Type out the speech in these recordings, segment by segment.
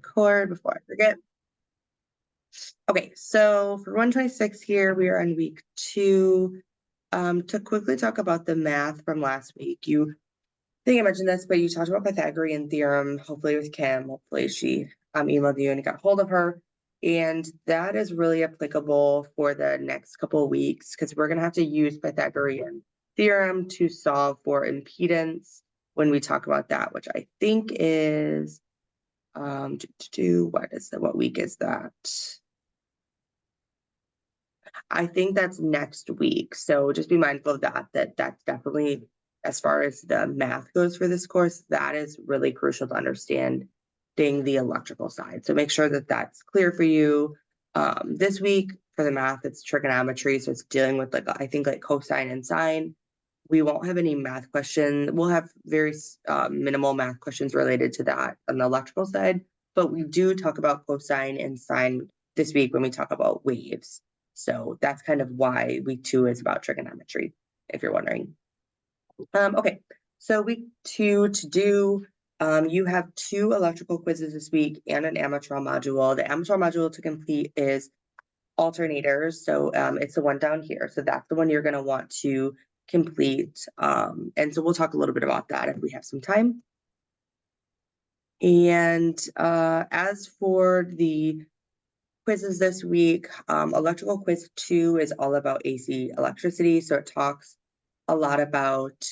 record before I forget. Okay, so for 126 here, we are on week 2. To quickly talk about the math from last week, I think I mentioned this, but you talked about Pythagorean theorem, hopefully with Kim. Hopefully she emailed you and you got a hold of her. And that is really applicable for the next couple of weeks because we're going to have to use Pythagorean theorem to solve for impedance when we talk about that, which I think is, what week is that? I think that's next week. So just be mindful of that's definitely, as far as the math goes for this course, that is really crucial to understanding the electrical side. So make sure that that's clear for you. This week for the math, it's trigonometry. So it's dealing with I think cosine and sine. We won't have any math questions. We'll have very minimal math questions related to that on the electrical side, but we do talk about cosine and sine this week when we talk about waves. So that's kind of why week 2 is about trigonometry, if you're wondering. Okay, so week 2 to do, you have 2 electrical quizzes this week and an amateur module. The amateur module to complete is alternators. So it's the one down here. So that's the one you're going to want to complete. And so we'll talk a little bit about that if we have some time. And as for the quizzes this week, electrical quiz 2 is all about AC electricity. So it talks a lot about,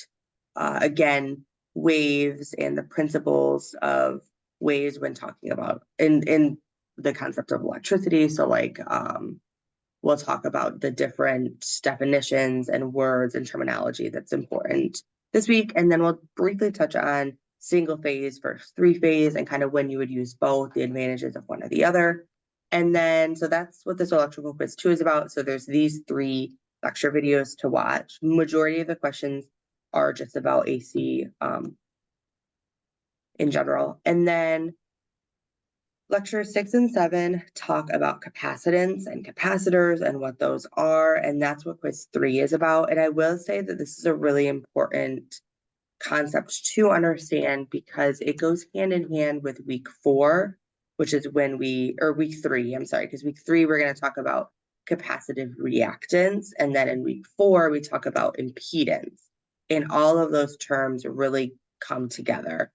again, waves and the principles of waves when talking about in the concept of electricity. So we'll talk about the different definitions and words and terminology that's important this week. And then we'll briefly touch on single phase versus 3-phase and kind of when you would use both, the advantages of one or the other. And then, so that's what this electrical quiz 2 is about. So there's these 3 lecture videos to watch. Majority of the questions are just about AC in general. And then lecture 6 and 7 talk about capacitance and capacitors and what those are. And that's what quiz 3 is about. And I will say that this is a really important concept to understand because it goes hand in hand with week 4, which is when week 3, I'm sorry, because week 3, we're going to talk about capacitive reactance. And then in week 4, we talk about impedance. And all of those terms really come together.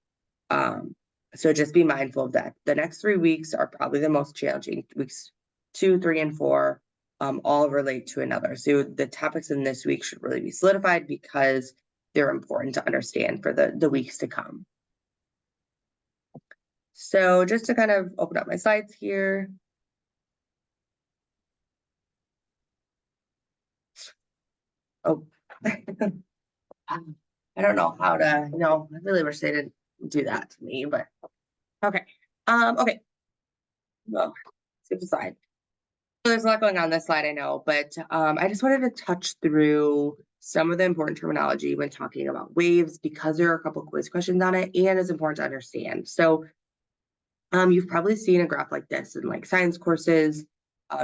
So just be mindful of that. The next 3 weeks are probably the most challenging. Weeks 2, 3, and 4 all relate to another. So the topics in this week should really be solidified because they're important to understand for the weeks to come. So just to kind of open up my slides here. Oh, I don't know how to, I really wish they didn't do that to me, but okay. Okay. Well, skip the slide. So there's a lot going on this slide, I know, but I just wanted to touch through some of the important terminology when talking about waves because there are a couple quiz questions on it and it's important to understand. So you've probably seen a graph like this in science courses,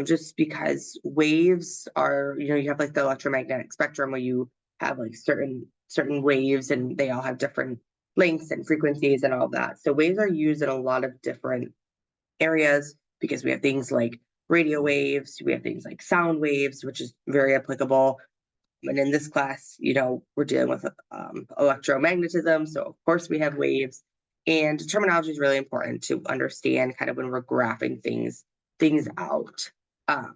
just because waves are, you have the electromagnetic spectrum where you have certain waves and they all have different lengths and frequencies and all of that. So waves are used in a lot of different areas because we have things like radio waves, we have things like sound waves, which is very applicable. And in this class, we're dealing with electromagnetism. So of course we have waves, and terminology is really important to understand kind of when we're graphing things out. And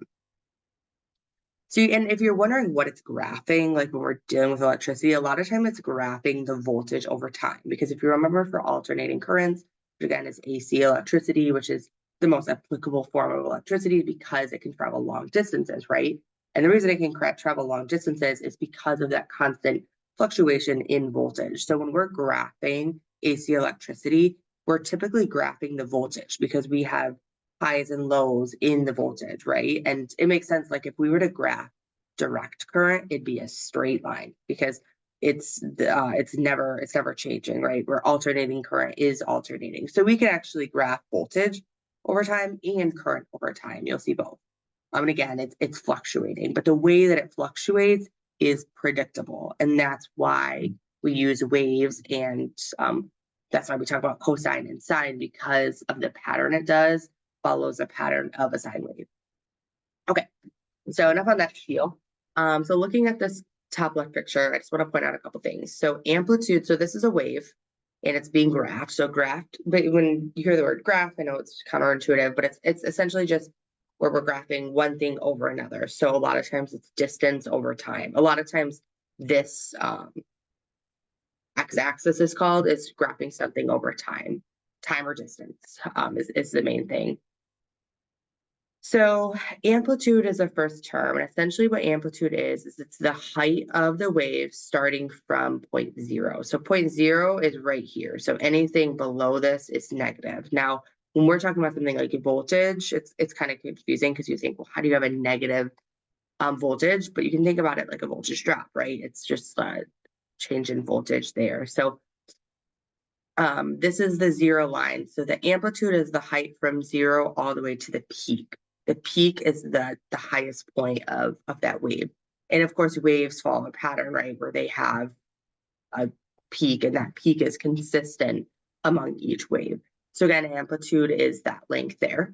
if you're wondering what it's graphing, when we're dealing with electricity, a lot of time it's graphing the voltage over time. Because if you remember for alternating currents, which again is AC electricity, which is the most applicable form of electricity because it can travel long distances, right? And the reason it can travel long distances is because of that constant fluctuation in voltage. So when we're graphing AC electricity, we're typically graphing the voltage because we have highs and lows in the voltage, right? And it makes sense, if we were to graph direct current, it'd be a straight line because it's never changing, right? Where alternating current is alternating. So we can actually graph voltage over time and current over time. You'll see both. And again, it's fluctuating, but the way that it fluctuates is predictable. And that's why we use waves and That's why we talk about cosine and sine, because of the pattern it does, follows a pattern of a sine wave. Okay, so enough on that spiel. So looking at this top left picture, I just want to point out a couple things. So amplitude, so this is a wave and it's being graphed. So graphed, but when you hear the word graph, I know it's counterintuitive, but it's essentially just where we're graphing one thing over another. So a lot of times it's distance over time. A lot of times this x-axis is called is graphing something over time. Time or distance is the main thing. So amplitude is the first term, and essentially what amplitude is it's the height of the wave starting from point 0. So point 0 is right here. So anything below this is negative. Now, when we're talking about something like a voltage, it's kind of confusing because you think, well, how do you have a negative voltage? But you can think about it like a voltage drop, right? It's just a change in voltage there. So this is the 0 line. So the amplitude is the height from 0 all the way to the peak. The peak is the highest point of that wave. And of course, waves follow a pattern, right? Where they have a peak, and that peak is consistent among each wave. So again, amplitude is that length there.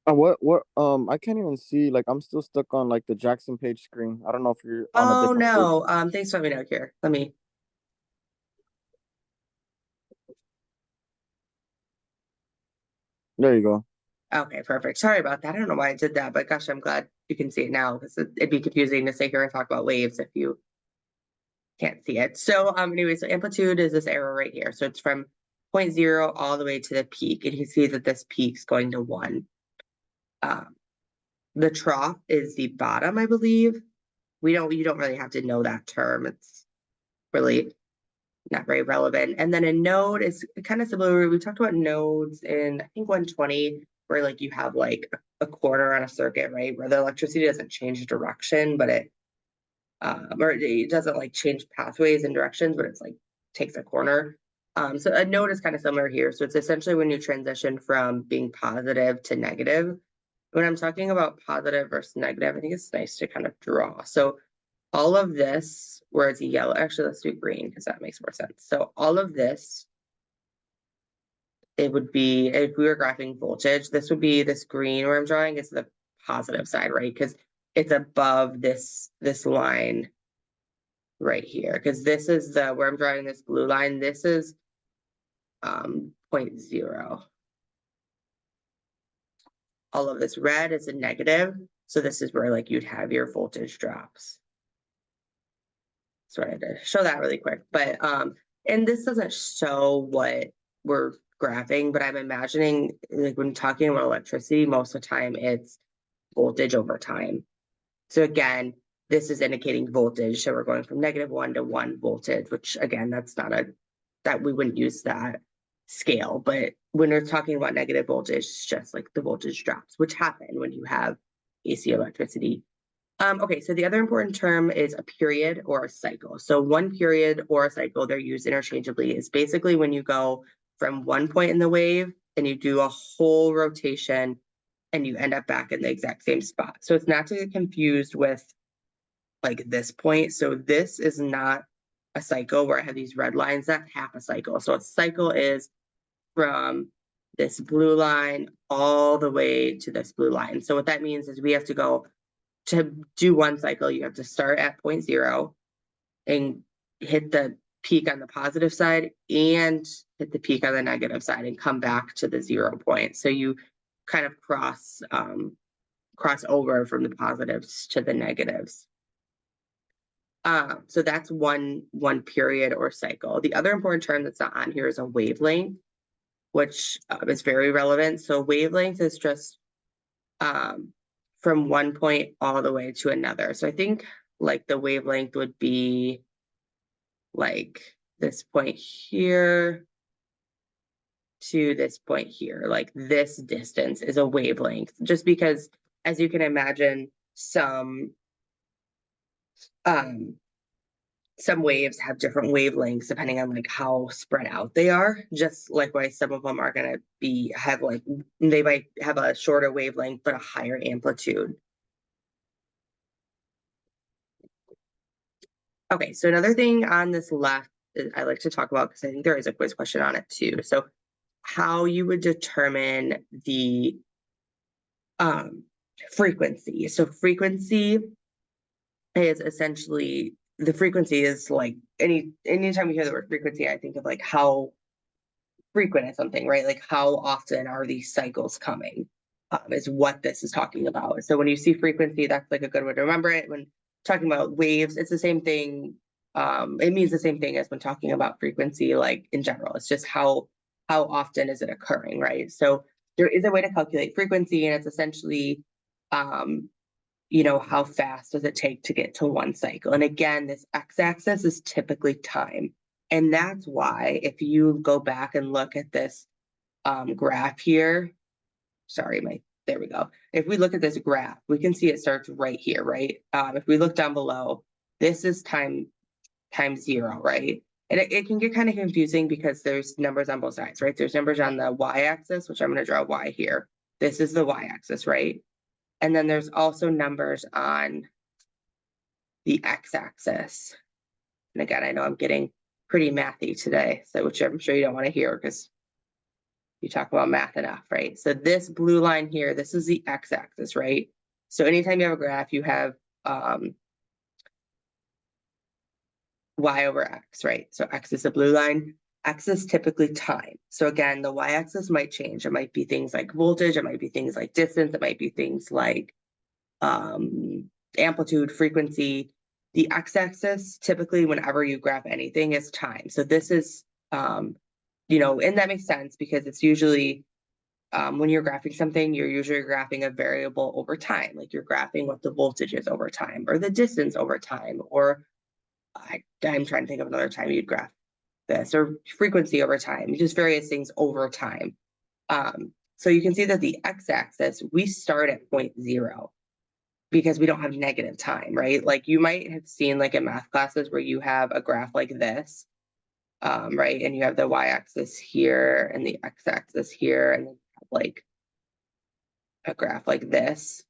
I can't even see, like, I'm still stuck on like the Jackson page screen. I don't know if you're on a Oh different page. no, thanks for letting me know here. Let me, There you go. okay, perfect. Sorry about that. I don't know why I did that, but gosh, I'm glad you can see it now, because it'd be confusing to sit here and talk about waves if you can't see it. So anyway, so amplitude is this arrow right here. So it's from 0 all the way to the peak. And you see that this peak's going to 1. The trough is the bottom, I believe. You don't really have to know that term. It's really not very relevant. And then a node is kind of similar. We talked about nodes in, I think, 120, where like you have like a corner on a circuit, right? Where the electricity doesn't change direction, but or it doesn't like change pathways and directions, but it's like takes a corner. So a node is kind of similar here. So it's essentially when you transition from being positive to negative. When I'm talking about positive versus negative, I think it's nice to kind of draw. So all of this, where it's yellow, actually, let's do green because that makes more sense. So all of this, it would be, if we were graphing voltage, this would be this green where I'm drawing is the positive side, right? Because it's above this line right here, because this is the where I'm drawing this blue line. This is 0. All of this red is a negative, so this is where like you'd have your voltage drops. So I had to show that really quick, but and this doesn't show what we're graphing, but I'm imagining like when talking about electricity, most of the time it's voltage over time. So again, this is indicating voltage. So we're going from -1 to 1 voltage, which again, that's not that we wouldn't use that scale. But when we're talking about negative voltage, it's just like the voltage drops, which happen when you have AC electricity. Okay, so the other important term is a period or a cycle. So one period or a cycle, they're used interchangeably, is basically when you go from one point in the wave and you do a whole rotation and you end up back in the exact same spot. So it's not to get confused with like this point. So this is not a cycle where I have these red lines. That's half a cycle. So a cycle is from this blue line all the way to this blue line. So what that means is we have to go to do one cycle, you have to start at 0 and hit the peak on the positive side and hit the peak on the negative side and come back to the 0 point. So you kind of cross over from the positives to the negatives. So that's one period or cycle. The other important term that's not on here is a wavelength, which is very relevant. So wavelength is just from one point all the way to another. So I think like the wavelength would be like this point here to this point here. Like this distance is a wavelength, just because, as you can imagine, some waves have different wavelengths depending on like how spread out they are. Just likewise, some of them are going to have like, they might have a shorter wavelength but a higher amplitude. Okay, so another thing on this left I like to talk about, because I think there is a quiz question on it too. So how you would determine the frequency. So frequency is essentially, the frequency is like anytime you hear the word frequency, I think of like how frequent is something, right? Like how often are these cycles coming, is what this is talking about. So when you see frequency, that's like a good way to remember it. When talking about waves, it's the same thing. It means the same thing as when talking about frequency, like in general. It's just how often is it occurring, right? So there is a way to calculate frequency, and it's essentially how fast does it take to get to one cycle? And again, this x-axis is typically time. And that's why if you go back and look at this graph here, sorry, there we go. If we look at this graph, we can see it starts right here, right? If we look down below, this is time 0, right? And it can get kind of confusing because there's numbers on both sides, right? There's numbers on the y-axis, which I'm going to draw y here. This is the y-axis, right? And then there's also numbers on the x-axis. And again, I know I'm getting pretty mathy today, so which I'm sure you don't want to hear because you talk about math enough, right? So this blue line here, this is the x-axis, right? So anytime you have a graph, you have y over x, right? So x is the blue line. X is typically time. So again, the y-axis might change. It might be things like voltage. It might be things like distance. It might be things like amplitude, frequency. The x-axis, typically whenever you graph anything, is time. So this is, and that makes sense because it's usually, when you're graphing something, you're usually graphing a variable over time. Like you're graphing what the voltage is over time, or the distance over time, or I'm trying to think of another time you'd graph this, or frequency over time, just various things over time. So you can see that the x-axis, we start at 0 because we don't have negative time, right? Like you might have seen like in math classes where you have a graph like this, right? And you have the y-axis here and the x-axis here, and then you have like a graph like this,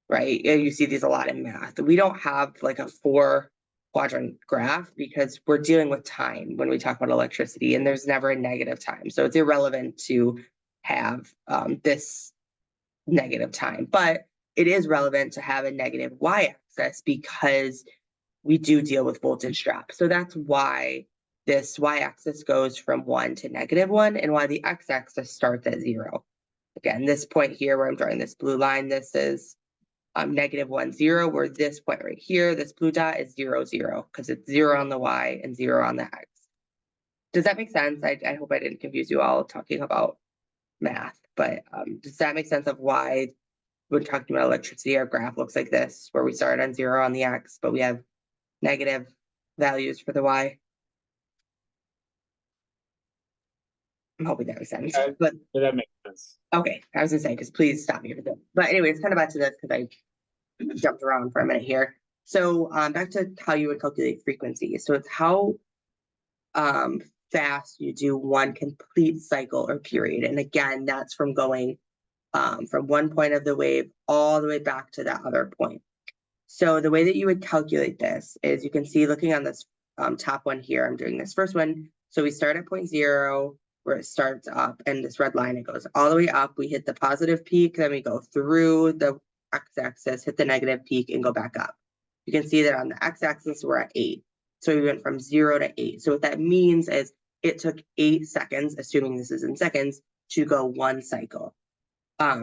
right? And you see these a lot in math. We don't have like a 4-quadrant graph because we're dealing with time when we talk about electricity, and there's never a negative time. So it's irrelevant to have this negative time, but it is relevant to have a negative y-axis because we do deal with voltage drop. So that's why this y-axis goes from 1 to -1, and why the x-axis starts at 0. Again, this point here where I'm drawing this blue line, this is -1, 0, where this point right here, this blue dot is 0, 0, because it's 0 on the y and 0 on the x. Does that make sense? I hope I didn't confuse you all talking about math, but does that make sense of why when talking about electricity, our graph looks like this, where we start on 0 on the x, but we have negative values for the y? I'm hoping that makes sense. But that makes sense. okay, I was gonna say, just please stop me if it doesn't. But anyways, kind of back to this because I jumped around for a minute here. So back to how you would calculate frequency. So it's how fast you do one complete cycle or period. And again, that's from going from one point of the wave all the way back to that other point. So the way that you would calculate this is, you can see looking on this top one here, I'm doing this first one. So we start at 0, where it starts up, and this red line, it goes all the way up. We hit the positive peak, then we go through the x-axis, hit the negative peak, and go back up. You can see that on the x-axis, we're at 8. So we went from 0 to 8. So what that means is it took 8 seconds, assuming this is in seconds, to go one cycle.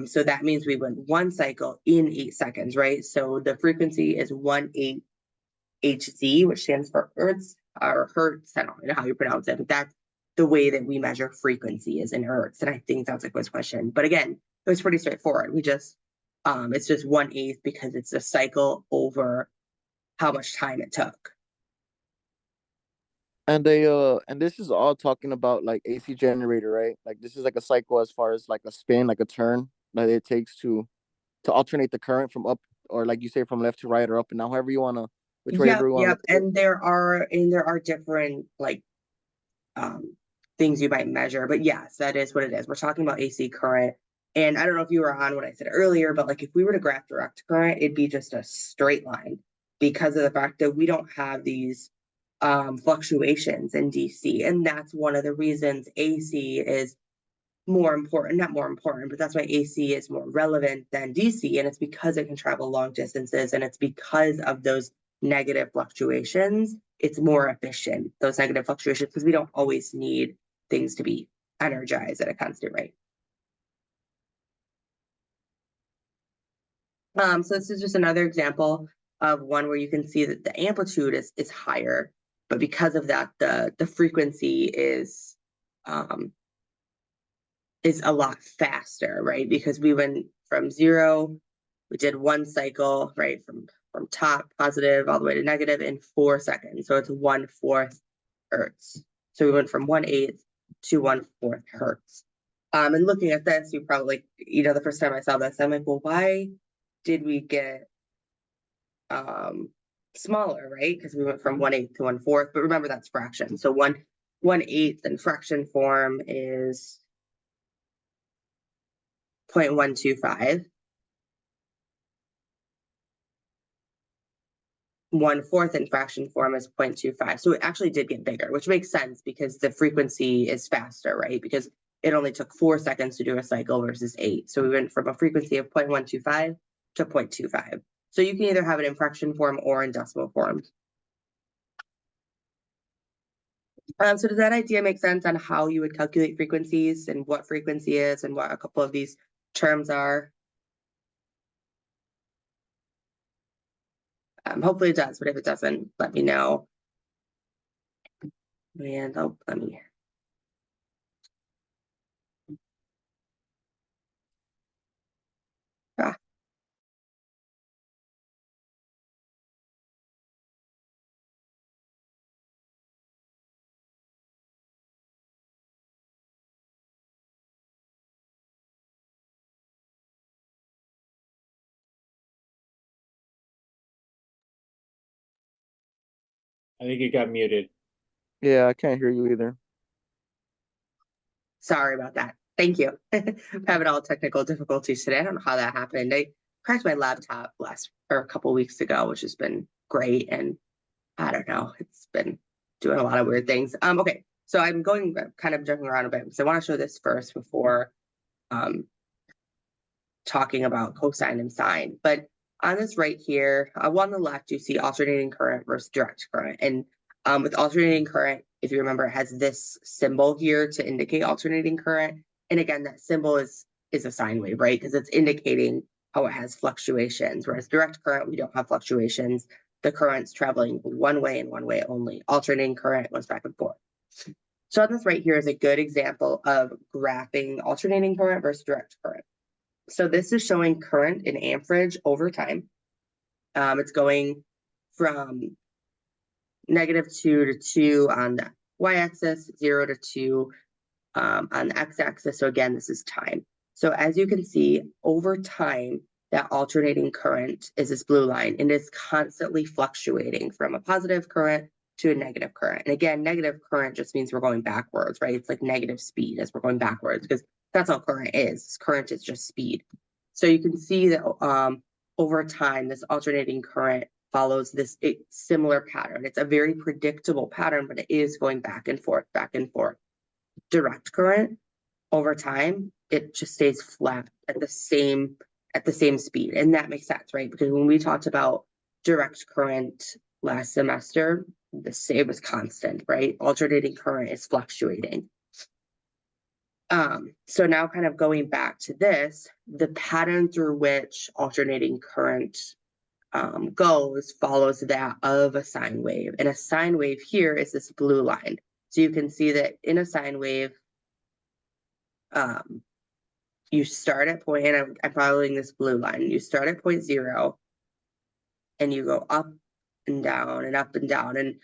So that means we went one cycle in 8 seconds, right? So the frequency is 18 Hz, which stands for Hertz or Hertz. I don't know how you pronounce it, but that's the way that we measure frequency, is in Hertz. And I think that's a quiz question. But again, it was pretty straightforward. We just, it's just 1/8 because it's a cycle over how much time it took. And and this is all talking about like AC generator, right? Like this is like a cycle as far as like a spin, like a turn that it takes to alternate the current from up, or like you say, from left to right or up and down, however you wanna, which way you wanna. Yep. And there are different like things you might measure, but yes, that is what it is. We're talking about AC current. And I don't know if you were on what I said earlier, but like if we were to graph direct current, it'd be just a straight line because of the fact that we don't have these fluctuations in DC. And that's one of the reasons AC is more important, not more important, but that's why AC is more relevant than DC. And it's because it can travel long distances, and it's because of those negative fluctuations. It's more efficient, those negative fluctuations, because we don't always need things to be energized at a constant rate. So this is just another example of one where you can see that the amplitude is higher, but because of that, the frequency is a lot faster, right? Because we went from 0, we did 1 cycle, right, from top positive all the way to negative in 4 seconds. So it's 1/4 hertz. So we went from 1/8 to 1/4 hertz. And looking at this, you probably, the first time I saw this, I'm like, well, why did we get smaller, right? Because we went from 1/8 to 1/4, but remember that's fraction. So 1/8 in fraction form is 0.125. 1/4 in fraction form is 0.25. So it actually did get bigger, which makes sense because the frequency is faster, right? Because it only took 4 seconds to do a cycle versus 8. So we went from a frequency of 0.125 to 0.25. So you can either have it in fraction form or in decimal form. So does that idea make sense on how you would calculate frequencies and what frequency is and what a couple of these terms are? Hopefully it does, but if it doesn't, let me know. And let me. Ah. I think you got muted. Yeah, I can't hear you either. Sorry about that. Thank you. I'm having all technical difficulties today. I don't know how that happened. I cracked my laptop a couple weeks ago, which has been great. And I don't know, it's been doing a lot of weird things. Okay, so I'm kind of jumping around a bit. So I want to show this first before talking about cosine and sine. But on this right here, on the left, you see alternating current versus direct current. And with alternating current, if you remember, it has this symbol here to indicate alternating current. And again, that symbol is a sine wave, right? Because it's indicating how it has fluctuations. Whereas direct current, we don't have fluctuations. The current's traveling one way and one way only. Alternating current goes back and forth. So on this right here is a good example of graphing alternating current versus direct current. So this is showing current in amperage over time. It's going from -2 to 2 on the y-axis, 0 to 2 on the x-axis. So again, this is time. So as you can see, over time, that alternating current is this blue line, and it's constantly fluctuating from a positive current to a negative current. And again, negative current just means we're going backwards, right? It's like negative speed as we're going backwards, because that's all current is. Current is just speed. So you can see that over time, this alternating current follows this similar pattern. It's a very predictable pattern, but it is going back and forth, back and forth. Direct current, over time, it just stays flat at the same speed. And that makes sense, right? Because when we talked about direct current last semester, it was constant, right? Alternating current is fluctuating. So now kind of going back to this, the pattern through which alternating current goes follows that of a sine wave. And a sine wave here is this blue line. So you can see that in a sine wave, you start at point, and I'm following this blue line. You start at 0, and you go up and down and up and down. And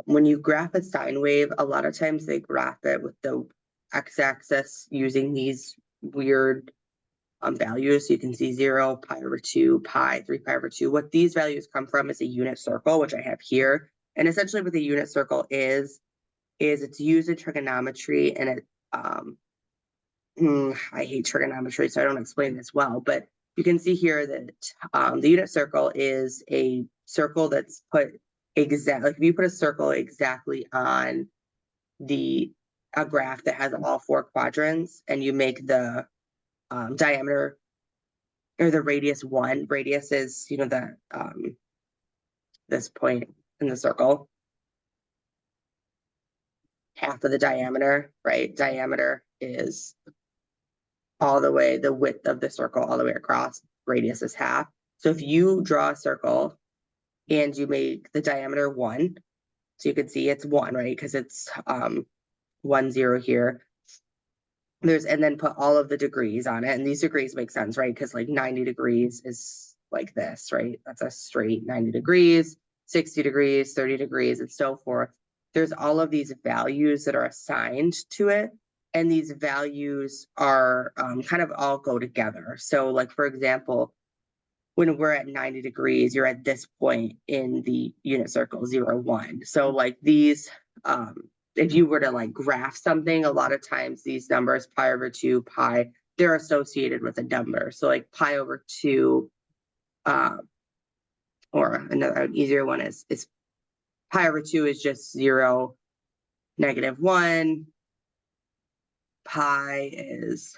when you graph a sine wave, a lot of times they graph it with the x-axis using these weird values. So you can see 0, pi over 2, pi, 3 pi over 2. What these values come from is a unit circle, which I have here. And essentially what the unit circle is it's used in trigonometry, and it I hate trigonometry, so I don't explain this well, but you can see here that the unit circle is a circle that's put exactly, like if you put a circle exactly on a graph that has all four quadrants and you make the diameter or the radius 1, radius is, the this point in the circle, half of the diameter, right? Diameter is all the way, the width of the circle all the way across, radius is half. So if you draw a circle and you make the diameter 1, so you can see it's 1, right? Because it's 1, 0 here. And then put all of the degrees on it. And these degrees make sense, right? Because like 90 degrees is like this, right? That's a straight 90 degrees, 60 degrees, 30 degrees, and so forth. There's all of these values that are assigned to it. And these values are kind of all go together. So like, for example, when we're at 90 degrees, you're at this point in the unit circle, 0, 1. So like these, if you were to like graph something, a lot of times these numbers, pi over 2, pi, they're associated with a number. So like pi over 2, or another easier one is pi over 2 is just 0, -1. Pi is,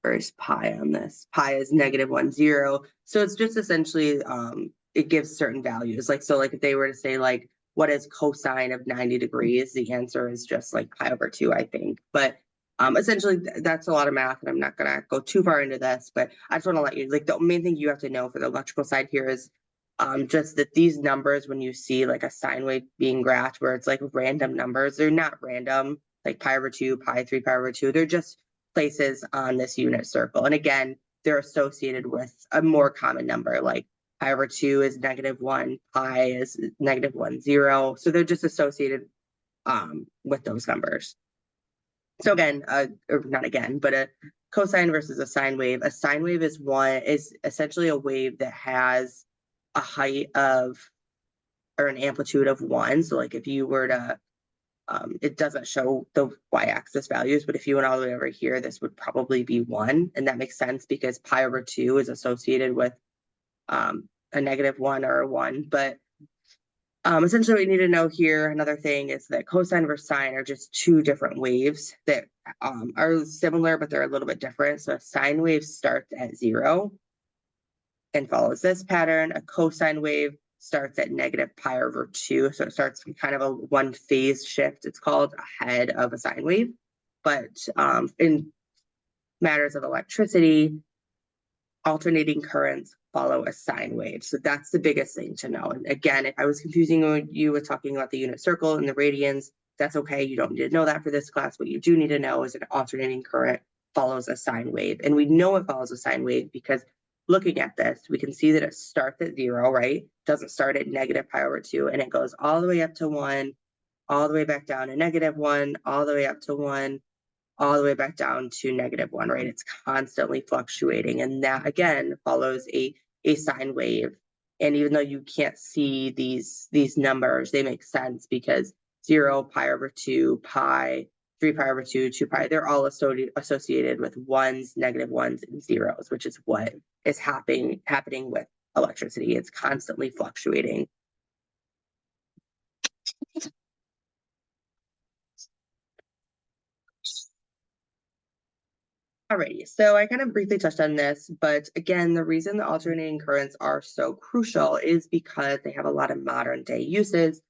where's pi on this? Pi is -1, 0. So it's just essentially, it gives certain values. Like, so like if they were to say like, what is cosine of 90 degrees? The answer is just like pi over 2, I think. But essentially that's a lot of math and I'm not gonna go too far into this, but I just wanna let you, like the main thing you have to know for the electrical side here is just that these numbers, when you see like a sine wave being graphed where it's like random numbers, they're not random, like pi over 2, pi 3, pi over 2, they're just places on this unit circle. And again, they're associated with a more common number, like pi over 2 is -1, pi is -1, 0. So they're just associated with those numbers. So again, or not again, but a cosine versus a sine wave. A sine wave is essentially a wave that has a height of, or an amplitude of 1. So like if you were to, it doesn't show the y-axis values, but if you went all the way over here, this would probably be 1. And that makes sense because pi over 2 is associated with a -1 or a 1. But essentially what you need to know here, another thing is that cosine versus sine are just two different waves that are similar, but they're a little bit different. So a sine wave starts at 0 and follows this pattern. A cosine wave starts at -pi over 2. So it starts kind of a one phase shift, it's called, ahead of a sine wave. But in matters of electricity, alternating currents follow a sine wave. So that's the biggest thing to know. And again, if I was confusing you with talking about the unit circle and the radians, that's okay. You don't need to know that for this class. What you do need to know is an alternating current follows a sine wave. And we know it follows a sine wave because looking at this, we can see that it starts at 0, right? Doesn't start at -pi over 2, and it goes all the way up to 1, all the way back down to -1, all the way up to 1, all the way back down to -1, right? It's constantly fluctuating. And that again follows a sine wave. And even though you can't see these numbers, they make sense because 0, pi over 2, pi, 3 pi over 2, 2 pi, they're all associated with ones, -1s, and zeros, which is what is happening with electricity. It's constantly fluctuating. Alrighty, so I kind of briefly touched on this, but again, the reason the alternating currents are so crucial is because they have a lot of modern day uses,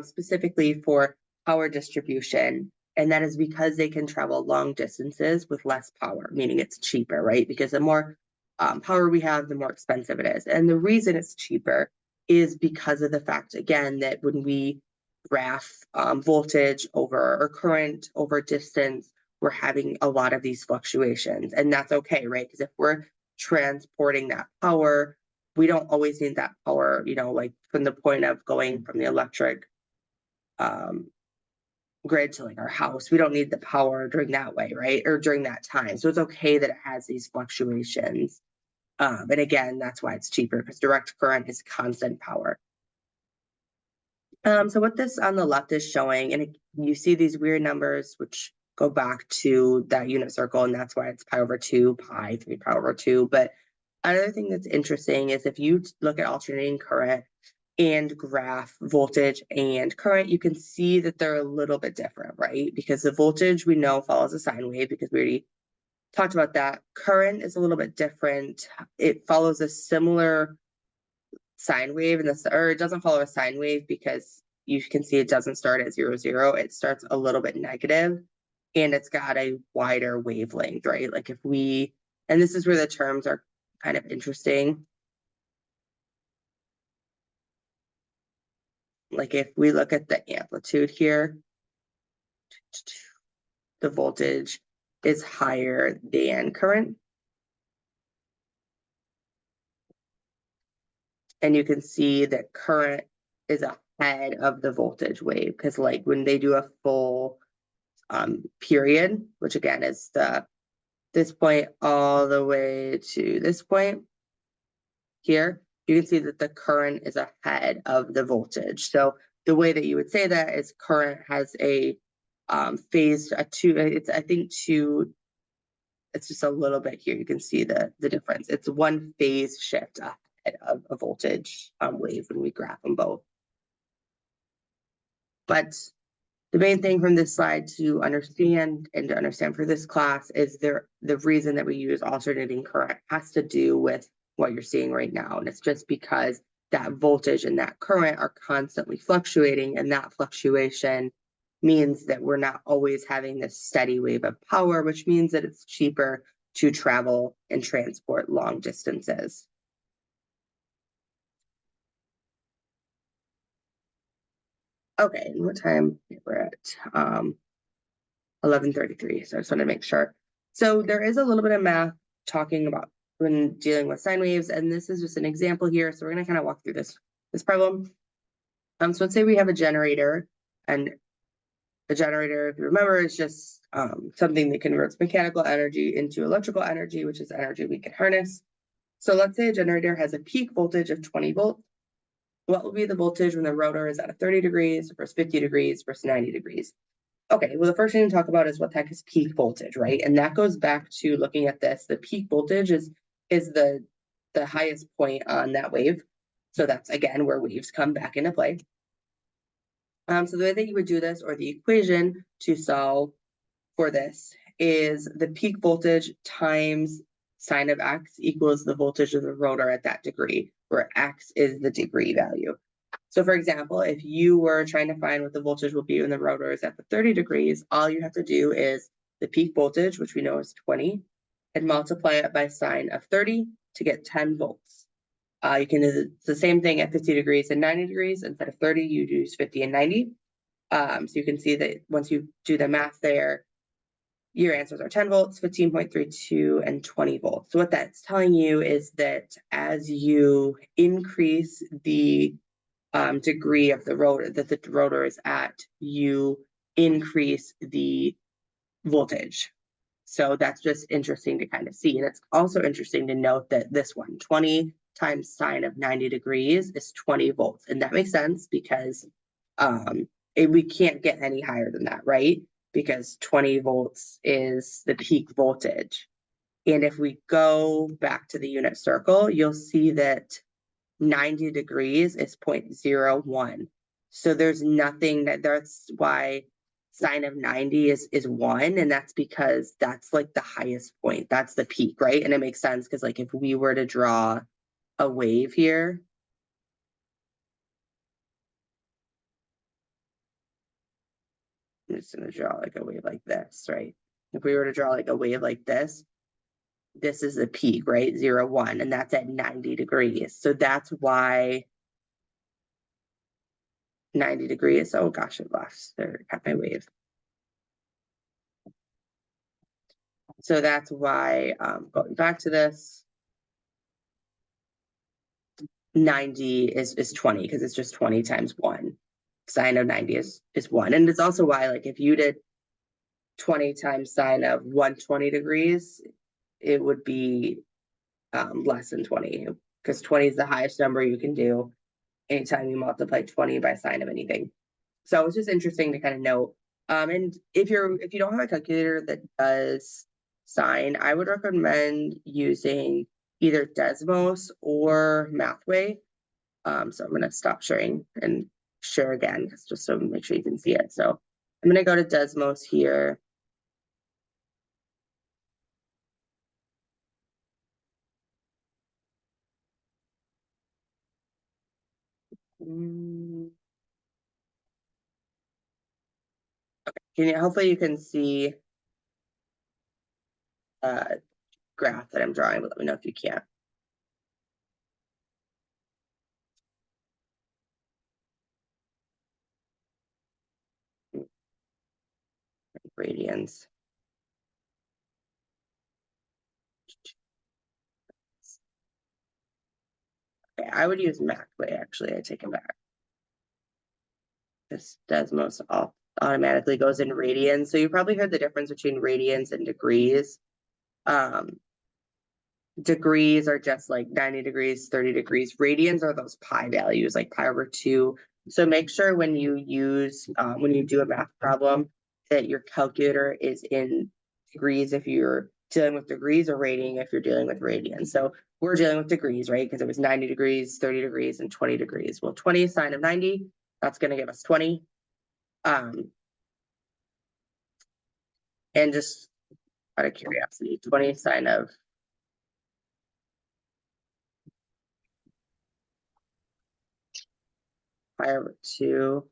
specifically for power distribution. And that is because they can travel long distances with less power, meaning it's cheaper, right? Because the more power we have, the more expensive it is. And the reason it's cheaper is because of the fact, again, that when we graph voltage over or current over distance, we're having a lot of these fluctuations. And that's okay, right? Because if we're transporting that power, we don't always need that power, like from the point of going from the electric grid to like our house. We don't need the power during that way, right? Or during that time. So it's okay that it has these fluctuations. And again, that's why it's cheaper, because direct current is constant power. So what this on the left is showing, and you see these weird numbers, which go back to that unit circle, and that's why it's pi over 2, pi, 3 pi over 2. But Another thing that's interesting is if you look at alternating current and graph voltage and current, you can see that they're a little bit different, right? Because the voltage we know follows a sine wave because we already talked about that. Current is a little bit different. It follows a similar sine wave in this, or it doesn't follow a sine wave because you can see it doesn't start at 0, 0. It starts a little bit negative and it's got a wider wavelength, right? Like if we, and this is where the terms are kind of interesting. Like if we look at the amplitude here, the voltage is higher than current. And you can see that current is ahead of the voltage wave because like when they do a full period, which again is this point all the way to this point here, you can see that the current is ahead of the voltage. So the way that you would say that is current has a phase it's I think two, it's just a little bit here. You can see the difference. It's one phase shift ahead of a voltage wave when we graph them both. But the main thing from this slide to understand for this class is the reason that we use alternating current has to do with what you're seeing right now. And it's just because that voltage and that current are constantly fluctuating, and that fluctuation means that we're not always having this steady wave of power, which means that it's cheaper to travel and transport long distances. Okay, and what time we're at? 11:33, so I just want to make sure. So there is a little bit of math talking about when dealing with sine waves, and this is just an example here. So we're going to kind of walk through this problem. So let's say we have a generator, and a generator, if you remember, is just something that converts mechanical energy into electrical energy, which is energy we can harness. So let's say a generator has a peak voltage of 20 volts. What will be the voltage when the rotor is at 30 degrees versus 50 degrees versus 90 degrees? Okay, well, the first thing to talk about is what the heck is peak voltage, right? And that goes back to looking at this. The peak voltage is the highest point on that wave. So that's, again, where waves come back into play. So the way that you would do this, or the equation to solve for this, is the peak voltage times sine of x equals the voltage of the rotor at that degree, where x is the degree value. So for example, if you were trying to find what the voltage will be when the rotor is at the 30 degrees, all you have to do is the peak voltage, which we know is 20, and multiply it by sine of 30 to get 10 volts. You can do the same thing at 50 degrees and 90 degrees. Instead of 30, you use 50 and 90. So you can see that once you do the math there, your answers are 10 volts, 15.32, and 20 volts. So what that's telling you is that as you increase the degree of the rotor that the rotor is at, you increase the voltage. So that's just interesting to kind of see. And it's also interesting to note that this one, 20 times sine of 90 degrees is 20 volts. And that makes sense because we can't get any higher than that, right? Because 20 volts is the peak voltage. And if we go back to the unit circle, you'll see that 90 degrees is 0.01. So there's nothing that's why sine of 90 is 1. And that's because that's like the highest point. That's the peak, right? And it makes sense because like if we were to draw a wave here, I'm just going to draw like a wave like this, right? If we were to draw like a wave like this is the peak, right? 0, 1, and that's at 90 degrees. So that's why 90 degrees. Oh gosh, it lost there, got my wave. So that's why, going back to this, 90 is 20 because it's just 20 times 1. Sine of 90 is 1. And it's also why, like, if you did 20 times sine of 120 degrees, it would be less than 20 because 20 is the highest number you can do anytime you multiply 20 by sine of anything. So it's just interesting to kind of note. And if you don't have a calculator that does sine, I would recommend using either Desmos or Mathway. So I'm gonna stop sharing and share again, just so make sure you can see it. So I'm gonna go to Desmos here. Okay, hopefully you can see graph that I'm drawing, but let me know if you can't. Radians. Okay, I would use Mathway actually. I take it back. This Desmos automatically goes in radians. So you probably heard the difference between radians and degrees. Degrees are just like 90 degrees, 30 degrees. Radians are those pi values, like pi over 2. So make sure when you use, when you do a math problem, that your calculator is in degrees if you're dealing with degrees, or rating if you're dealing with radians. So we're dealing with degrees, right? Because it was 90 degrees, 30 degrees, and 20 degrees. Well, 20 sine of 90, that's going to give us 20. And just out of curiosity, 20 sine of pi over 2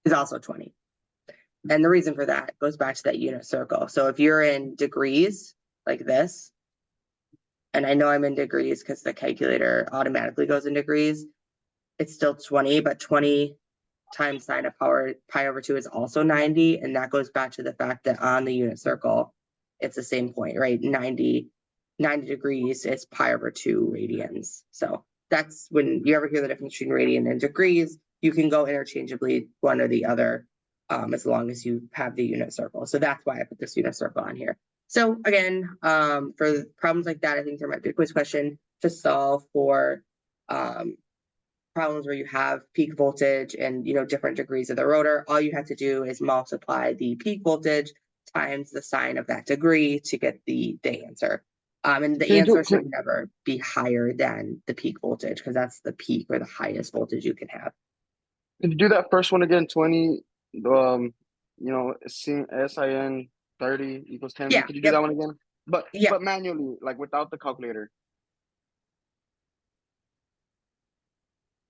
is also 20. And the reason for that goes back to that unit circle. So if you're in degrees like this, and I know I'm in degrees because the calculator automatically goes in degrees, it's still 20, but 20 times sine of pi over 2 is also 90. And that goes back to the fact that on the unit circle, it's the same point, right? 90 degrees is pi over 2 radians. So that's when you ever hear the difference between radian and degrees, you can go interchangeably one or the other, as long as you have the unit circle. So that's why I put this unit circle on here. So again, for problems like that, I think there might be a quiz question to solve for problems where you have peak voltage and different degrees of the rotor. All you have to do is multiply the peak voltage times the sine of that degree to get the answer. And the answer should never be higher than the peak voltage, because that's the peak or the highest voltage you can have. Could you do that first one again? 20, SIN 30 equals 10. Yeah, Could you do that one again? But yeah, but manually, like without the calculator.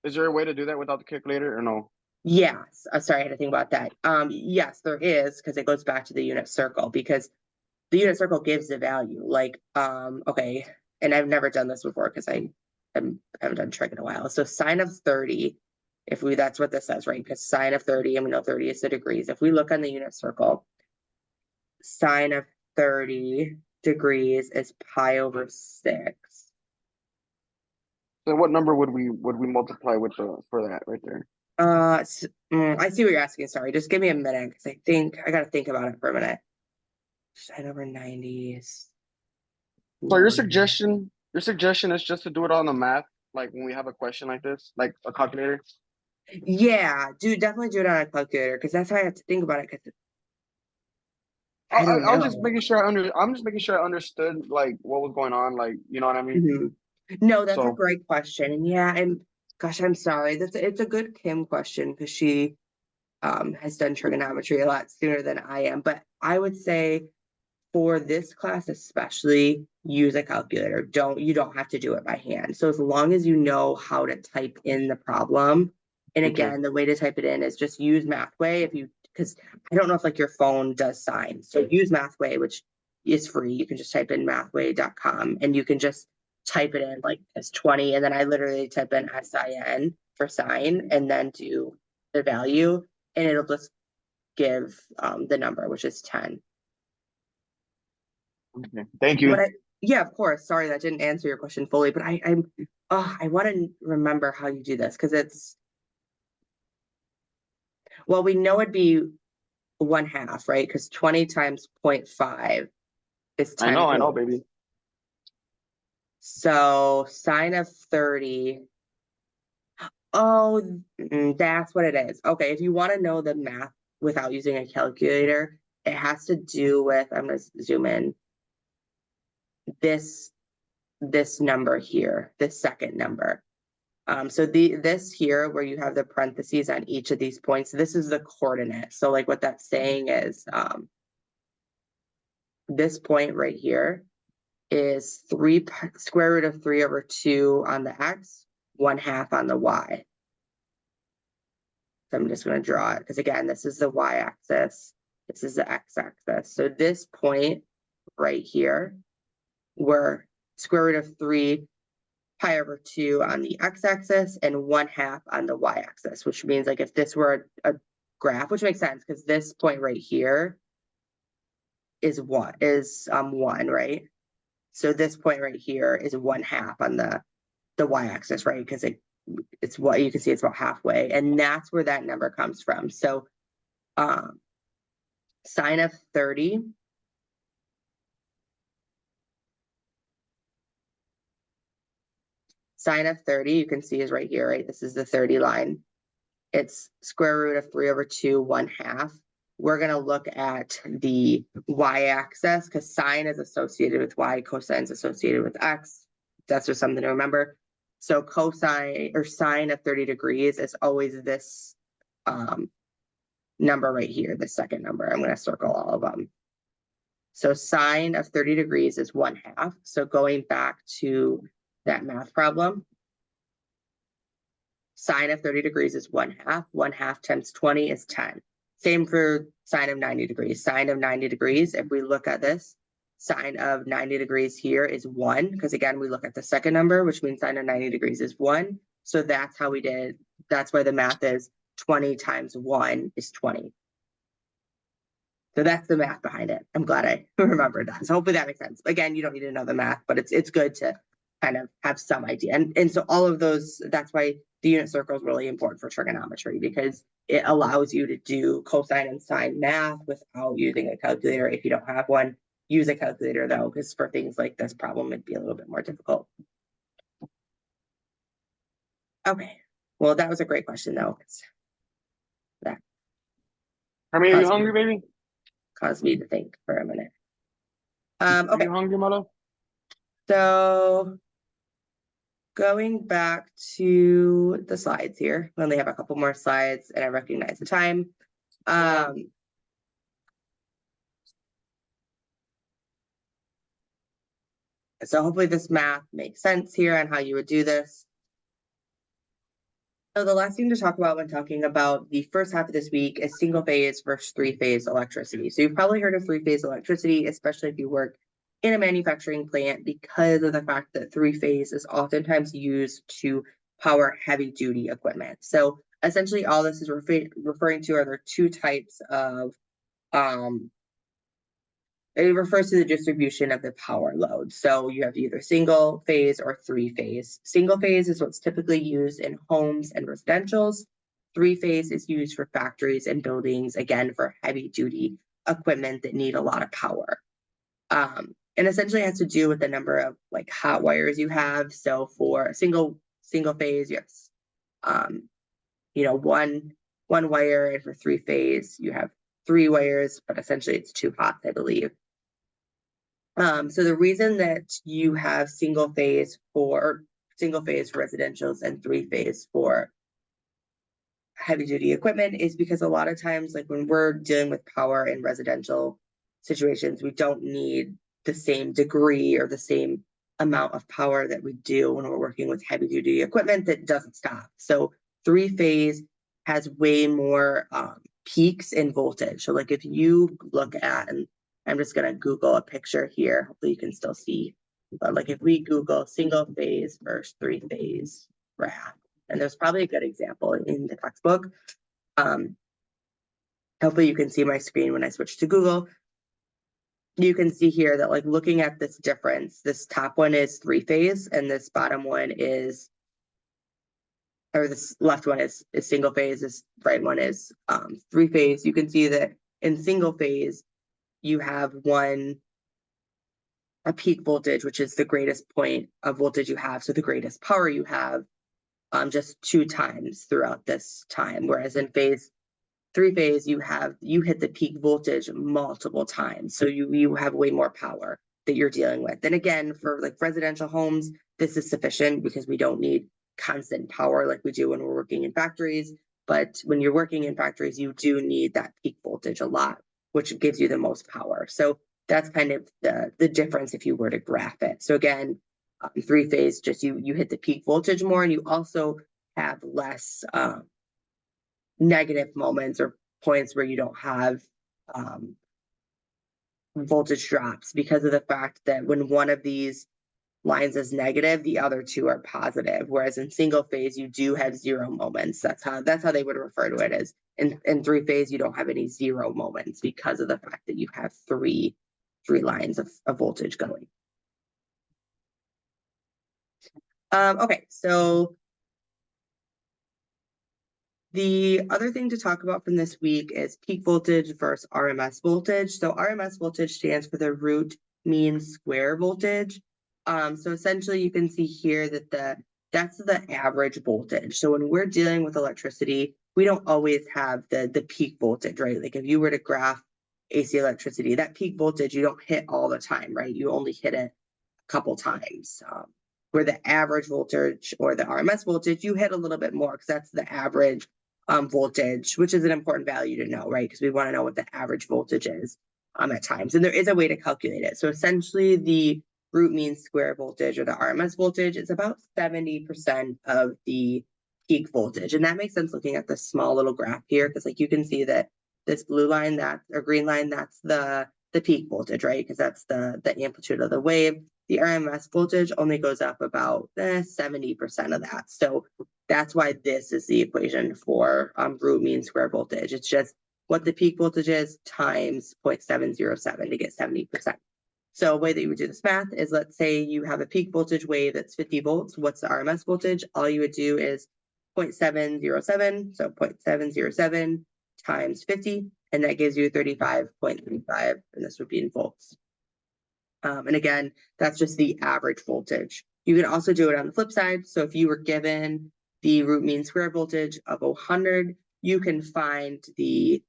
Is there a way to do that without the calculator or no? yes. Sorry, I had to think about that. Yes, there is, because it goes back to the unit circle, because the unit circle gives the value. Like, okay, and I've never done this before because I haven't done trig in a while. So sine of 30, that's what this says, right? Because sine of 30, and we know 30 is the degrees. If we look on the unit circle, sine of 30 degrees is pi over 6. So what number would we multiply with for that right there? I see what you're asking. Sorry, just give me a minute, because I think I got to think about it for a minute. Sine over 90 is. So your suggestion is just to do it on the math, like when we have a question like this, like a calculator. Yeah, definitely do it on a calculator, because that's how I have to think about it. Because I don't know. I'm just making sure I understood like what was going on, like you know what I mean. No, that's a So great question, and yeah, and gosh, I'm sorry. It's a good Kim question, because she has done trigonometry a lot sooner than I am. But I would say for this class especially, use a calculator. You don't have to do it by hand. So as long as you know how to type in the problem, and okay. again, the way to type it in is just use Mathway. Because I don't know if like your phone does sign. So use Mathway, which is free. You can just type in mathway.com, and you can just type it in like as 20, and then I literally type in SIN for sign, and then do the value, and it'll just give the number, which is 10. Okay. Thank you. Yeah, of course. Sorry, that didn't answer your question fully, but I want to remember how you do this, because we know it'd be 1/2, right? Because 20 times 0.5 is 10 I know, volts. baby. So sine of 30. Oh, that's what it is. Okay, if you want to know the math without using a calculator. It has to do with, I'm gonna zoom in. This number here, this second number. So this here where you have the parentheses on each of these points, this is the coordinate. So like what that's saying is this point right here is square root of 3 over 2 on the x, 1/2 on the y. So I'm just going to draw it because again, this is the y-axis, this is the x-axis. So this point right here, we're square root of 3 pi over 2 on the x-axis and 1/2 on the y-axis, which means like if this were a graph, which makes sense because this point right here is 1, right? So this point right here is 1/2 on the y-axis, right? Because it's what you can see, it's about halfway, and that's where that number comes from. So sine of 30 you can see is right here, right? This is the 30 line. It's square root of 3 over 2, 1/2. We're going to look at the y-axis because sine is associated with y, cosine is associated with x. That's just something to remember. So cosine or sine of 30 degrees is always this number right here, the second number. I'm going to circle all of them. So sine of 30 degrees is 1/2. So going back to that math problem, sine of 30 degrees is 1/2. 1/2 times 20 is 10. Same for sine of 90 degrees. Sine of 90 degrees, if we look at this, sine of 90 degrees here is 1, because again, we look at the second number, which means sine of 90 degrees is 1. So that's how we did, that's why the math is 20 times 1 is 20. So that's the math behind it. I'm glad I remembered that. So hopefully that makes sense. Again, you don't need to know the math, but it's good to kind of have some idea. And so all of those, that's why the unit circle is really important for trigonometry, because it allows you to do cosine and sine math without using a calculator. If you don't have one, use a calculator though, because for things like this problem, it'd be a little bit more difficult. Okay, well, that was a great question though. That I mean, are you hungry, baby? caused me to think for a minute. Are Okay, you hungry, my love? so going back to the slides here, we only have a couple more slides and I recognize the time. So hopefully this math makes sense here on how you would do this. So the last thing to talk about when talking about the first half of this week is single phase versus three-phase electricity. So you've probably heard of three-phase electricity, especially if you work in a manufacturing plant, because of the fact that three-phase is oftentimes used to power heavy-duty equipment. So essentially all this is referring to are there two types of it refers to the distribution of the power load. So you have either single phase or three phase. Single phase is what's typically used in homes and residentials. Three phase is used for factories and buildings, again, for heavy duty equipment that need a lot of power. And essentially it has to do with the number of like hot wires you have. So for single phase, you have, one wire, and for three phase, you have 3 wires, but essentially it's 2 hots, I believe. So the reason that you have single phase for residentials and 3-phase for heavy duty equipment is because a lot of times, like when we're dealing with power in residential situations, we don't need the same degree or the same amount of power that we do when we're working with heavy duty equipment that doesn't stop. So 3-phase has way more peaks in voltage. So like if you look at, and I'm just going to Google a picture here. Hopefully you can still see. But like if we Google single phase versus 3-phase graph, and there's probably a good example in the textbook. Hopefully you can see my screen when I switch to Google. You can see here that like looking at this difference, this top one is 3-phase and this bottom one is, or this left one is single phase, this right one is 3-phase. You can see that in single phase, you have a peak voltage, which is the greatest point of voltage you have, so the greatest power you have, just 2 times throughout this time. Whereas in phase three-phase, you hit the peak voltage multiple times. So you have way more power that you're dealing with. And again, for like residential homes, this is sufficient because we don't need constant power like we do when we're working in factories. But when you're working in factories, you do need that peak voltage a lot, which gives you the most power. So that's kind of the difference if you were to graph it. So again, three-phase, just you hit the peak voltage more, and you also have less negative moments or points where you don't have voltage drops, because of the fact that when one of these lines is negative, the other two are positive. Whereas in single phase, you do have zero moments. That's how they would refer to it as. In three-phase, you don't have any zero moments because of the fact that you have three lines of voltage going. Okay, so the other thing to talk about from this week is peak voltage versus RMS voltage. So RMS voltage stands for the root mean square voltage. So essentially you can see here that that's the average voltage. So when we're dealing with electricity, we don't always have the peak voltage, right? Like if you were to graph AC electricity, that peak voltage you don't hit all the time, right? You only hit it a couple times. Where the average voltage or the RMS voltage, you hit a little bit more because that's the average voltage, which is an important value to know, right? Because we want to know what the average voltage is at times. And there is a way to calculate it. So essentially the root mean square voltage or the RMS voltage is about 70% of the peak voltage. And that makes sense looking at this small little graph here, because like you can see that this blue line, or green line, that's the peak voltage, right? Because that's the amplitude of the wave. The RMS voltage only goes up about 70% of that. So that's why this is the equation for root mean square voltage. It's just what the peak voltage is times 0.707 to get 70%. So a way that you would do this math is, let's say you have a peak voltage wave that's 50 volts. What's the RMS voltage? All you would do is 0.707, so 0.707 times 50, and that gives you 35.35, and this would be in volts. And again, that's just the average voltage. You can also do it on the flip side. So if you were given the root mean square voltage of 100, you can find the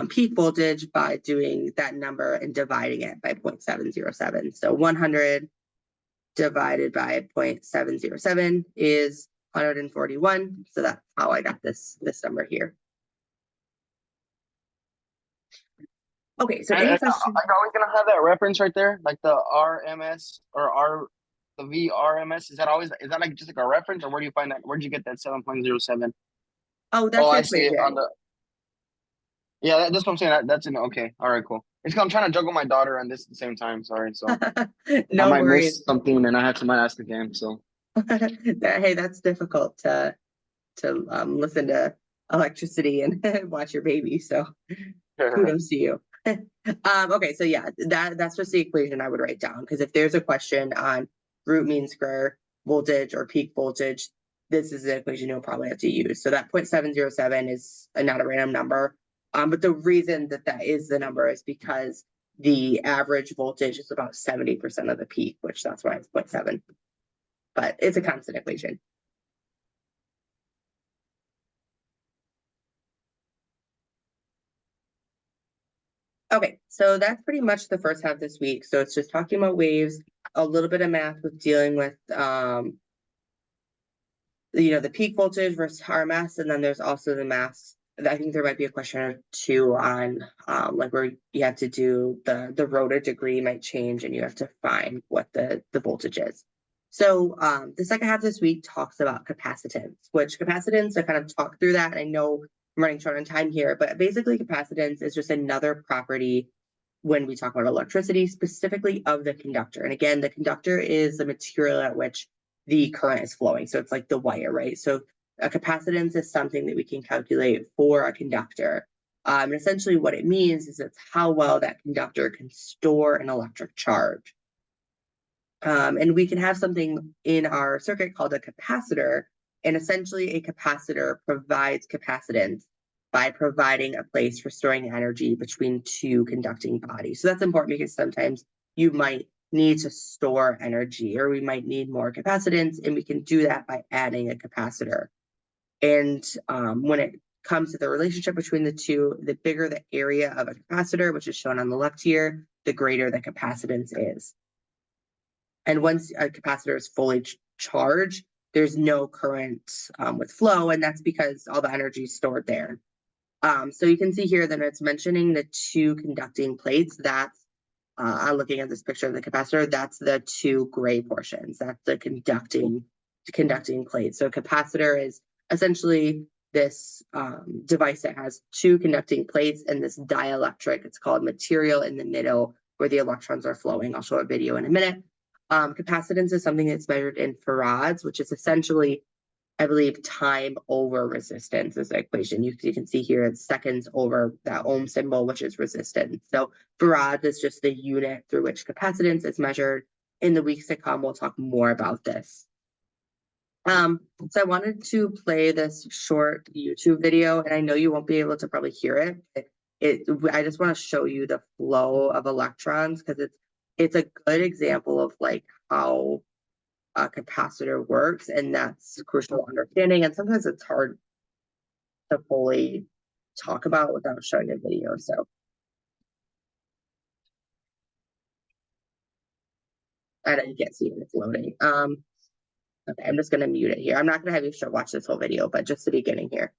peak voltage by doing that number and dividing it by 0.707. So 100 divided by 0.707 is 141. So that's how I got this number here. Okay, so any questions? Are we gonna have that reference right there, like the RMS or the VRMS? Is that like just like a reference, or where do you find that? Where did you get that 7.07? Oh, that's Oh, the I see it on equation. the. Yeah, that's what I'm saying. That's in okay. All right, cool. It's 'cause I'm trying to juggle my daughter and this at the same time. Sorry, so I No might worries. miss something and I might ask again. So Hey, that's difficult to listen to electricity and watch your baby. So kudos to you. Okay, so yeah, that's just the equation I would write down, because if there's a question on root mean square voltage or peak voltage, this is the equation you'll probably have to use. So that 0.707 is not a random number. But the reason that is the number is because the average voltage is about 70% of the peak, which that's why it's 0.7. But it's a constant equation. Okay, so that's pretty much the first half this week. So it's just talking about waves, a little bit of math with dealing with the peak voltage versus RMS, and then there's also the math. I think there might be a question or two on like where you have to do the rota degree might change and you have to find what the voltage is. So the second half this week talks about capacitance, which capacitance, I kind of talked through that. And I know I'm running short on time here, but basically capacitance is just another property when we talk about electricity, specifically of the conductor. And again, the conductor is the material at which the current is flowing. So it's like the wire, right? So a capacitance is something that we can calculate for a conductor. And essentially what it means is it's how well that conductor can store an electric charge. And we can have something in our circuit called a capacitor. And essentially a capacitor provides capacitance by providing a place for storing energy between two conducting bodies. So that's important because sometimes you might need to store energy, or we might need more capacitance, and we can do that by adding a capacitor. And when it comes to the relationship between the two, the bigger the area of a capacitor, which is shown on the left here, the greater the capacitance is. And once a capacitor is fully charged, there's no current with flow, and that's because all the energy is stored there. So you can see here that it's mentioning the two conducting plates. That's I'm looking at this picture of the capacitor. That's the two gray portions. That's the conducting plate. So a capacitor is essentially this device that has two conducting plates and this dielectric, it's called, material in the middle where the electrons are flowing. I'll show a video in a minute. Capacitance is something that's measured in farads, which is essentially, I believe, time over resistance is the equation. You can see here it's seconds over that ohm symbol, which is resistance. So farad is just the unit through which capacitance is measured. In the weeks to come, we'll talk more about this. So I wanted to play this short YouTube video, and I know you won't be able to probably hear it. I just want to show you the flow of electrons because it's a good example of like how a capacitor works, and that's crucial understanding. And sometimes it's hard to fully talk about without showing a video. So I don't, you can't see it, it's loading. Okay, I'm just gonna mute it here. I'm not gonna have you watch this whole video, but just the beginning here.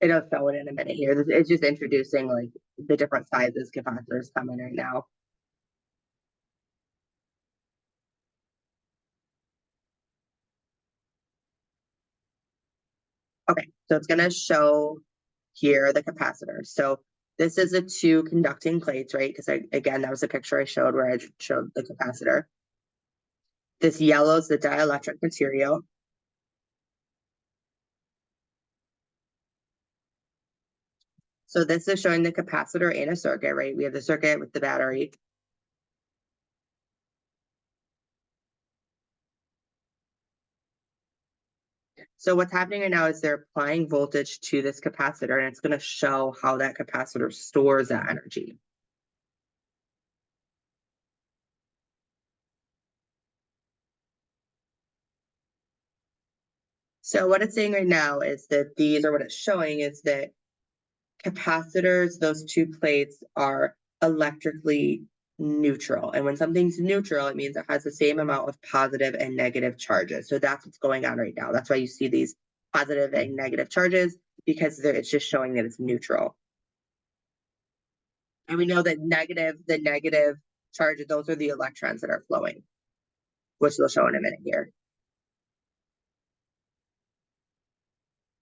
It'll show it in a minute here. It's just introducing like the different sizes capacitors coming right now. Okay, so it's gonna show here the capacitors. So this is the two conducting plates, right? Because again, that was a picture I showed where I showed the capacitor. This yellow is the dielectric material. So this is showing the capacitor in a circuit, right? We have the circuit with the battery. So what's happening right now is they're applying voltage to this capacitor, and it's going to show how that capacitor stores that energy. So what it's saying right now is that these, or what it's showing is that capacitors, those two plates, are electrically neutral. And when something's neutral, it means it has the same amount of positive and negative charges. So that's what's going on right now. That's why you see these positive and negative charges, because it's just showing that it's neutral. And we know that the negative charges, those are the electrons that are flowing, which we'll show in a minute here.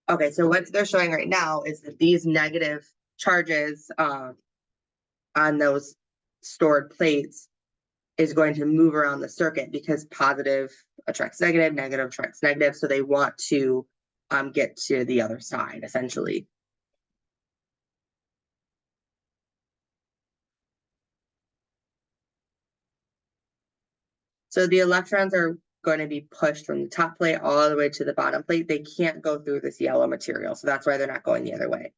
Okay, so what they're showing right now is that these negative charges on those stored plates is going to move around the circuit because positive attracts negative, negative attracts negative. So they want to get to the other side, essentially. So the electrons are going to be pushed from the top plate all the way to the bottom plate. They can't go through this yellow material, so that's why they're not going the other way.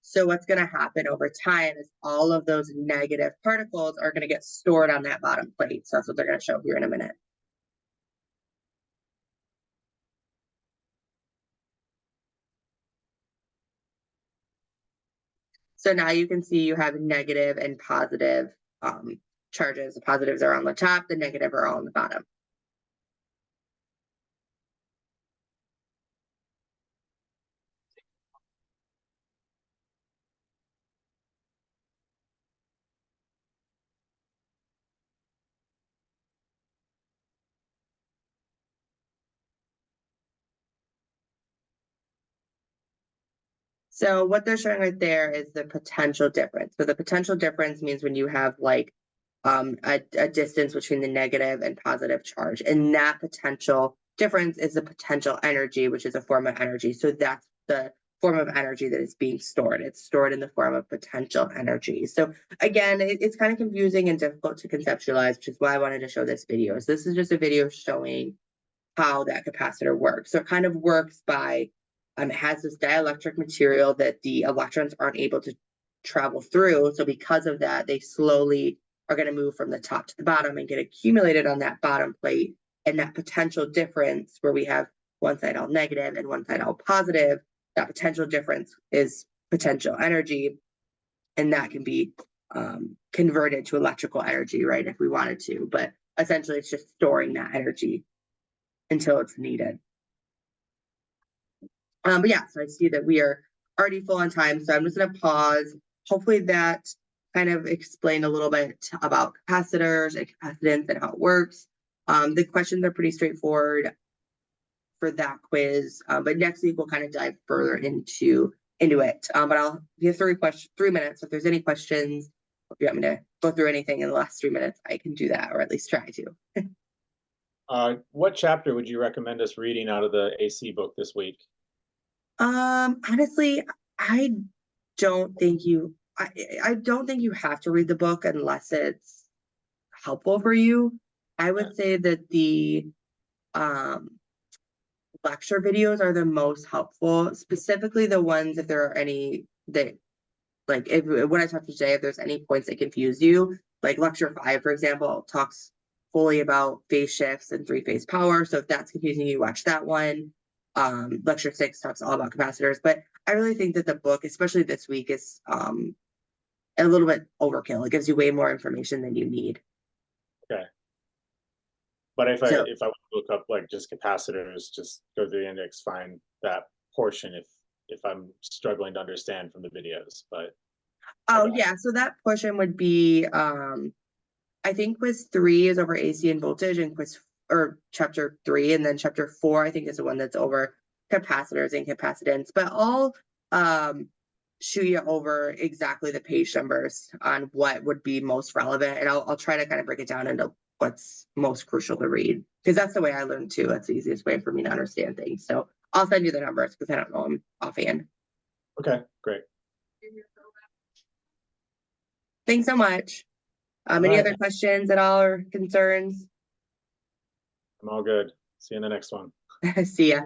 So what's going to happen over time is all of those negative particles are going to get stored on that bottom plate. So that's what they're going to show here in a minute. So now you can see you have negative and positive charges. The positives are on the top, the negative are all on the bottom. So what they're showing right there is the potential difference. So the potential difference means when you have like a distance between the negative and positive charge, and that potential difference is the potential energy, which is a form of energy. So that's the form of energy that is being stored. It's stored in the form of potential energy. So again, it's kind of confusing and difficult to conceptualize, which is why I wanted to show this video. So this is just a video showing how that capacitor works. So it kind of works by, it has this dielectric material that the electrons aren't able to travel through. So because of that, they slowly are going to move from the top to the bottom and get accumulated on that bottom plate. And that potential difference where we have one side all negative and one side all positive, that potential difference is potential energy. And that can be converted to electrical energy, right, if we wanted to. But essentially, it's just storing that energy until it's needed. But yeah, so I see that we are already full on time, so I'm just going to pause. Hopefully that kind of explained a little bit about capacitors and capacitance and how it works. The questions are pretty straightforward for that quiz, but next week we'll kind of dive further into it. But I'll give 3 minutes. So if there's any questions, if you want me to go through anything in the last 3 minutes, I can do that, or at least try to. What chapter would you recommend us reading out of the AC book this week? Honestly, I don't think you have to read the book unless it's helpful for you. I would say that the lecture videos are the most helpful, specifically the ones if there are any that, like, if when I talked to Jay, if there's any points that confuse you, like lecture 5, for example, talks fully about phase shifts and 3-phase power. So if that's confusing you, watch that one. Lecture 6 talks all about capacitors, but I really think that the book, especially this week, is a little bit overkill. It gives you way more information than you need. Okay. But if I So- want to look up like just capacitors, just go through the index, find that portion if I'm struggling to understand from the videos. But Oh yeah, so that portion would be I think quiz 3 is over AC and voltage, and chapter 3, and then chapter 4 I think is the one that's over capacitors and capacitance. But I'll shoot you over exactly the page numbers on what would be most relevant, and I'll try to kind of break it down into what's most crucial to read, because that's the way I learned too. That's the easiest way for me to understand things. So I'll send you the numbers because I don't know them offhand. okay, great. Thanks so much. Any Alright. other questions at all or concerns? I'm all good. See you in the next one. See ya.